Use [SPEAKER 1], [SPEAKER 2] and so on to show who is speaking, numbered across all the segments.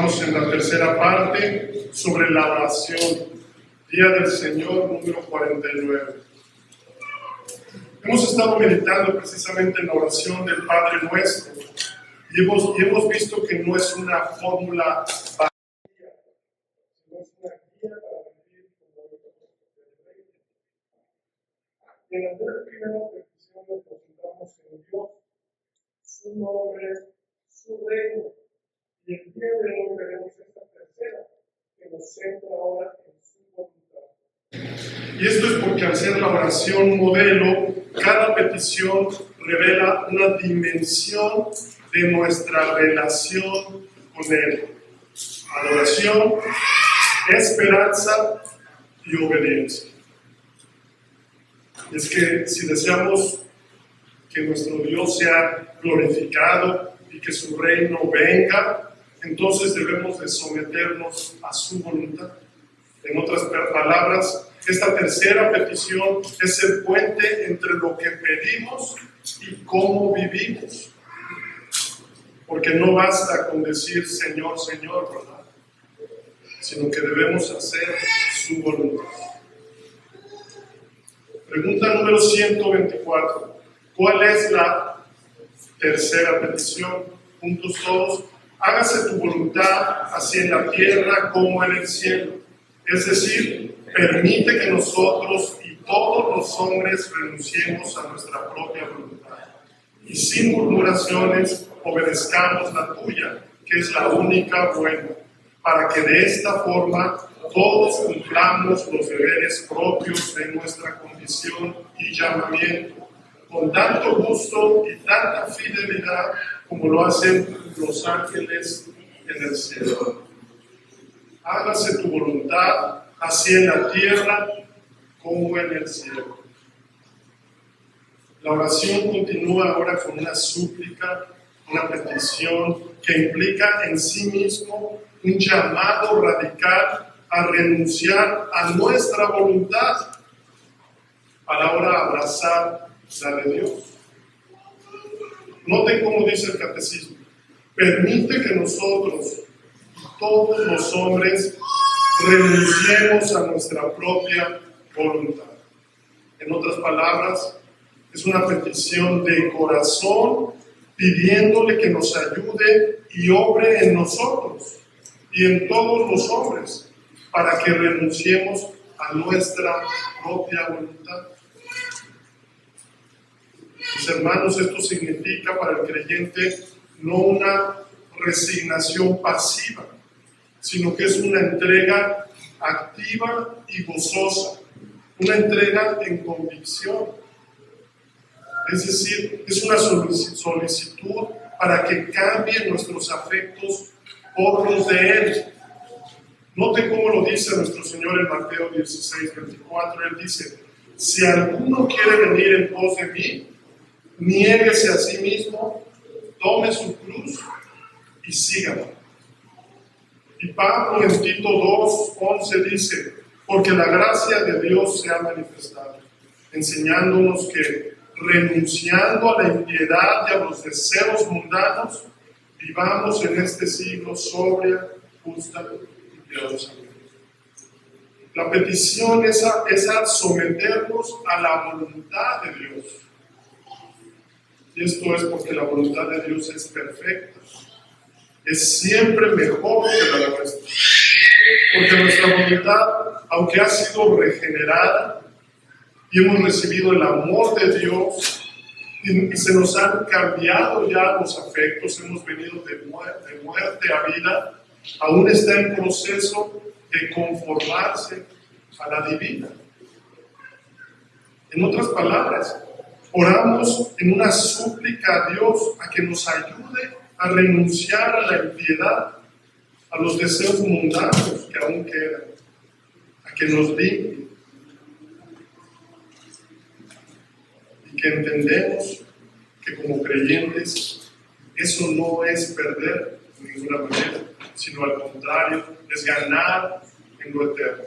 [SPEAKER 1] Vamos en la tercera parte sobre la oración, Día del Señor número 49. Hemos estado meditando precisamente en la oración del Padre Nuestro y hemos visto que no es una fórmula vacía, sino es una guía para vivir como Dios. En las tres primeras peticiones nos centramos en Dios, su nombre, su reino. Y el día de hoy veremos esta tercera, que nos centra ahora en su voluntad. Y esto es porque al ser la oración modelo, cada petición revela una dimensión de nuestra relación con Él. Adoración, esperanza y obediencia. Es que si deseamos que nuestro Dios sea glorificado y que su reino venga, entonces debemos de someternos a su voluntad. En otras palabras, esta tercera petición es el puente entre lo que pedimos y cómo vivimos. Porque no basta con decir Señor, Señor, ¿verdad? Sino que debemos hacer su voluntad. Pregunta número 124. ¿Cuál es la tercera petición? Juntos todos. Hágase tu voluntad así en la tierra como en el cielo. Es decir, permite que nosotros y todos los hombres renunciemos a nuestra propia voluntad y sin murmuraciones obedezcamos la tuya, que es la única buena, para que de esta forma todos cumplamos los deberes propios de nuestra condición y llamamiento, con tanto gusto y tanta fidelidad como lo hacen los ángeles en el cielo. Hágase tu voluntad, así en la tierra como en el cielo. La oración continúa ahora con una súplica, una petición que implica en sí mismo un llamado radical a renunciar a nuestra voluntad para ahora abrazar la de Dios. Noten cómo dice el catecismo. Permite que nosotros, todos los hombres, renunciemos a nuestra propia voluntad. En otras palabras, es una petición de corazón pidiéndole que nos ayude y obre en nosotros y en todos los hombres para que renunciemos a nuestra propia voluntad. Mis hermanos, esto significa para el creyente no una resignación pasiva, sino que es una entrega activa y gozosa, una entrega en convicción. Es decir, es una solicitud para que cambien nuestros afectos por los de Él. Noten cómo lo dice nuestro Señor en Mateo 16:24. Él dice, si alguno quiere venir en pos de mí, niéguese a sí mismo, tome su cruz y sígame. Y Pablo en Tito 2:11 dice, porque la gracia de Dios se ha manifestado, enseñándonos que renunciando a la impiedad y a los deseos mundanos, vivamos en este siglo sobria, justa y piadosamente. La petición es a someternos a la voluntad de Dios. Y esto es porque la voluntad de Dios es perfecta. Es siempre mejor que la nuestra. Porque nuestra voluntad, aunque ha sido regenerada y hemos recibido el amor de Dios y se nos han cambiado ya los afectos, hemos venido de muerte a vida, aún está en proceso de conformarse a la divina. En otras palabras, oramos en una súplica a Dios a que nos ayude a renunciar a la impiedad, a los deseos mundanos que aún quedan, a que nos limpie. Y que entendemos que como creyentes eso no es perder de ninguna manera, sino al contrario, es ganar en lo eterno.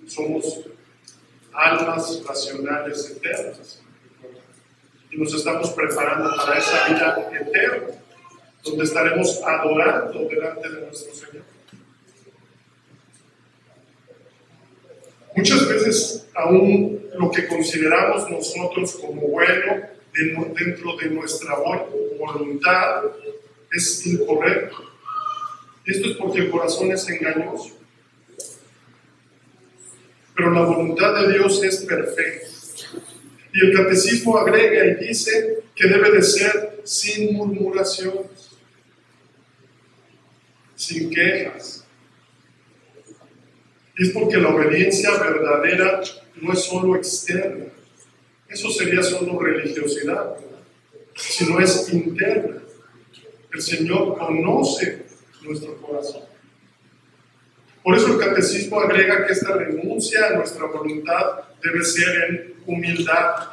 [SPEAKER 1] Somos almas racionales eternas y nos estamos preparando para esa vida eterna. donde estaremos adorando delante de nuestro Señor. Muchas veces aún lo que consideramos nosotros como bueno dentro de nuestra voluntad es incorrecto. Esto es porque el corazón es engañoso. Pero la voluntad de Dios es perfecta. Y el catecismo agrega y dice que debe de ser sin murmuraciones, sin quejas. Y es porque la obediencia verdadera no es solo externa. Eso sería solo religiosidad, ¿verdad? Sino es interna. El Señor conoce nuestro corazón. Por eso el catecismo agrega que esta renuncia a nuestra voluntad debe ser en humildad,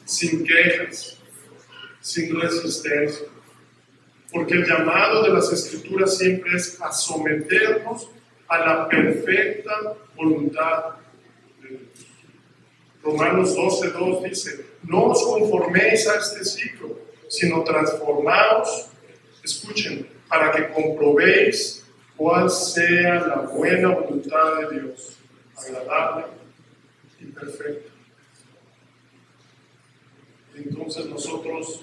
[SPEAKER 1] sin quejas, sin resistencia. Porque el llamado de las Escrituras siempre es a someternos a la perfecta voluntad de Dios. Romanos 12:2 dice: no os conforméis a este siglo, sino transformaos, escuchen, para que comprobéis cuál sea la buena voluntad de Dios, agradable y perfecta. Entonces nosotros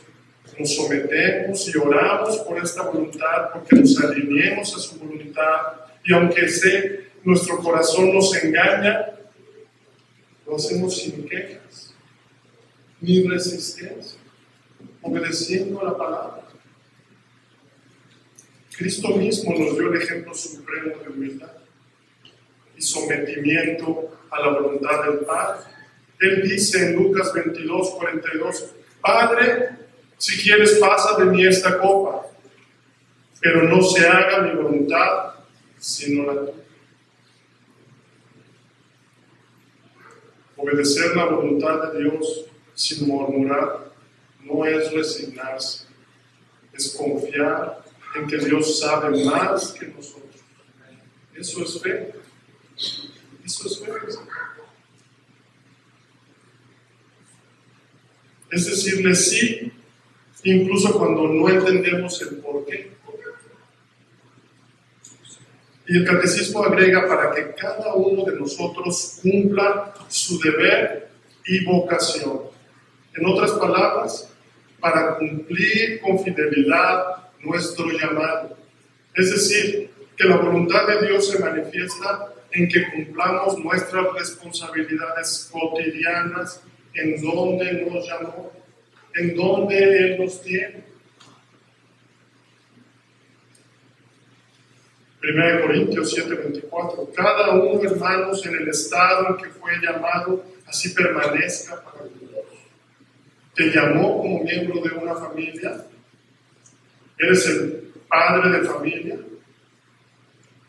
[SPEAKER 1] nos sometemos y oramos por esta voluntad, porque nos alineemos a su voluntad, y aunque nuestro corazón nos engaña, lo hacemos sin quejas, ni resistencia, obedeciendo a la palabra. Cristo mismo nos dio el ejemplo supremo de humildad y sometimiento a la voluntad del Padre. Él dice en Lucas 22:42, Padre, si quieres pasa de mí esta copa, pero no se haga mi voluntad sino la tuya. Obedecer la voluntad de Dios sin murmurar no es resignarse, es confiar en que Dios sabe más que nosotros. Eso es fe. Eso es fe. Es decirle sí, incluso cuando no entendemos el porqué. Y el catecismo agrega para que cada uno de nosotros cumpla su deber y vocación. En otras palabras, para cumplir con fidelidad nuestro llamado. Es decir, que la voluntad de Dios se manifiesta en que cumplamos nuestras responsabilidades cotidianas en donde nos llamó, en donde Él nos tiene. 1 Corintios 7:24. Cada uno, hermanos, en el estado en que fue llamado, así permanezca para Dios. Te llamó como miembro de una familia. Eres el padre de familia.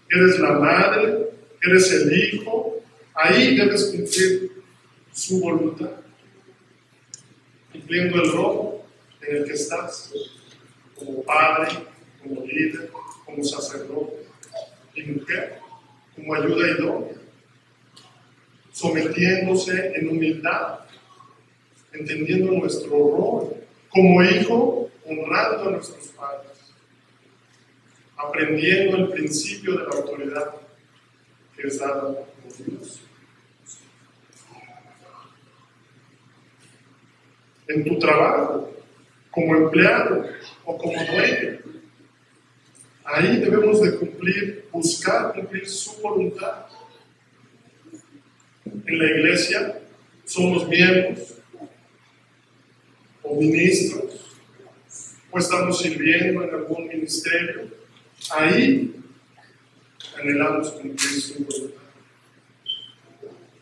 [SPEAKER 1] Eres la madre. Eres el hijo. Ahí debes cumplir su voluntad, cumpliendo el rol en el que estás, como padre, como líder, como sacerdote y mujer, como ayuda idónea, sometiéndose en humildad, entendiendo nuestro rol como hijo, honrando a nuestros padres, aprendiendo el principio de la autoridad que es dada por Dios. En tu trabajo, como empleado o como dueño, ahí debemos de buscar cumplir su voluntad. En la iglesia somos miembros o ministros, o estamos sirviendo en algún ministerio. Ahí anhelamos cumplir su voluntad.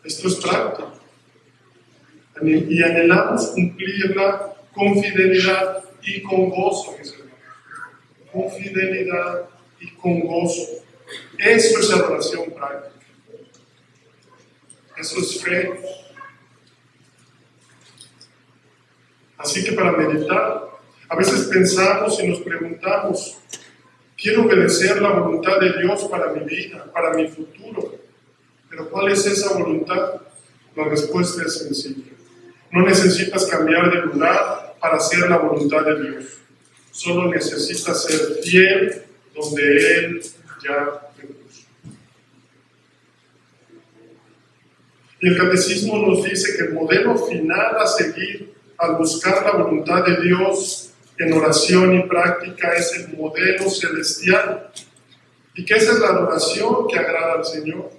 [SPEAKER 1] Esto es práctico. Y anhelamos cumplirla con fidelidad y con gozo, mis hermanos. Con fidelidad y con gozo. Eso es adoración práctica. Eso es fe. Así que para meditar, a veces pensamos y nos preguntamos, quiero obedecer la voluntad de Dios para mi vida, para mi futuro. Pero ¿cuál es esa voluntad? La respuesta es sencilla. No necesitas cambiar de lugar para hacer la voluntad de Dios. solo necesita ser fiel donde Él ya me puso. Y el Catecismo nos dice que el modelo final a seguir al buscar la voluntad de Dios en oración y práctica es el modelo celestial. ¿Y qué es la adoración que agrada al Señor?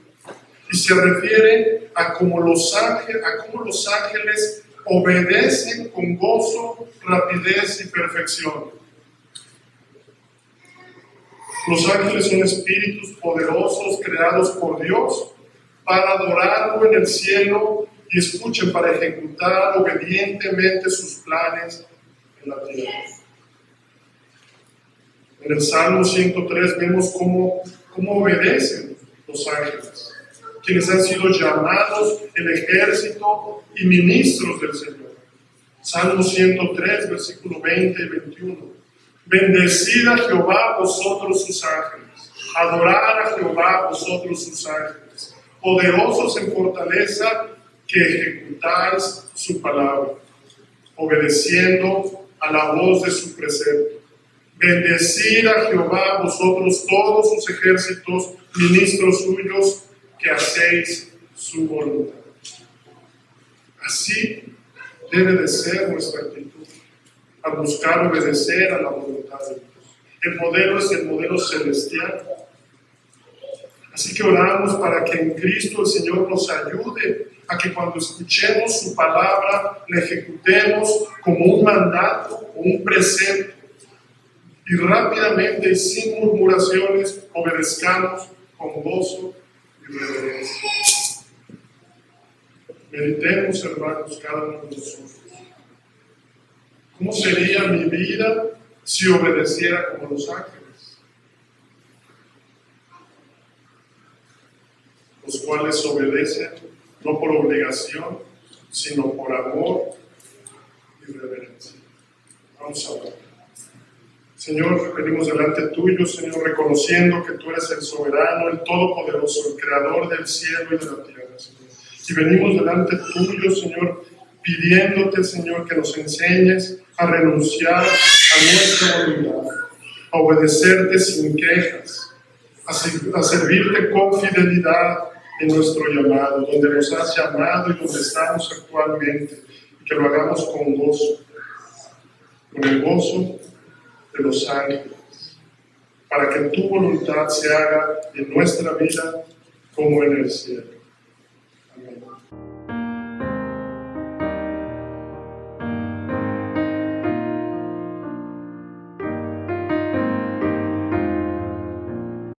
[SPEAKER 1] Y se refiere a cómo los ángeles obedecen con gozo, rapidez y perfección. Los ángeles son espíritus poderosos creados por Dios para adorarlo en el cielo y escuchen, para ejecutar obedientemente sus planes en la tierra. En el Salmo 103 vemos cómo obedecen los ángeles, quienes han sido llamados el ejército y ministros del Señor. Salmo 103, versículo 20 y 21. Bendecid a Jehová vosotros sus ángeles, adorad a Jehová vosotros sus ángeles, poderosos en fortaleza, que ejecutáis su palabra, obedeciendo a la voz de su precepto. Bendecid a Jehová vosotros todos sus ejércitos, ministros suyos, que hacéis su voluntad. Así debe de ser nuestra actitud, al buscar obedecer a la voluntad de Dios. El modelo es el modelo celestial. Así que oramos para que en Cristo el Señor nos ayude a que cuando escuchemos su palabra la ejecutemos como un mandato o un precepto y rápidamente y sin murmuraciones obedezcamos con gozo y reverencia. Meditemos, hermanos, cada uno de nosotros. ¿Cómo sería mi vida si obedeciera como los ángeles? Los cuales obedecen no por obligación, sino por amor y reverencia. Vamos a orar. Señor, venimos delante tuyo, Señor, reconociendo que tú eres el soberano, el todopoderoso, el creador del cielo y de la tierra, Señor. Y venimos delante tuyo, Señor, pidiéndote, Señor, que nos enseñes a renunciar a nuestra voluntad, a obedecerte sin quejas, a servirte con fidelidad en nuestro llamado, donde nos has llamado y donde estamos actualmente, y que lo hagamos con gozo, con el gozo de los ángeles, para que tu voluntad se haga en nuestra vida como en el cielo.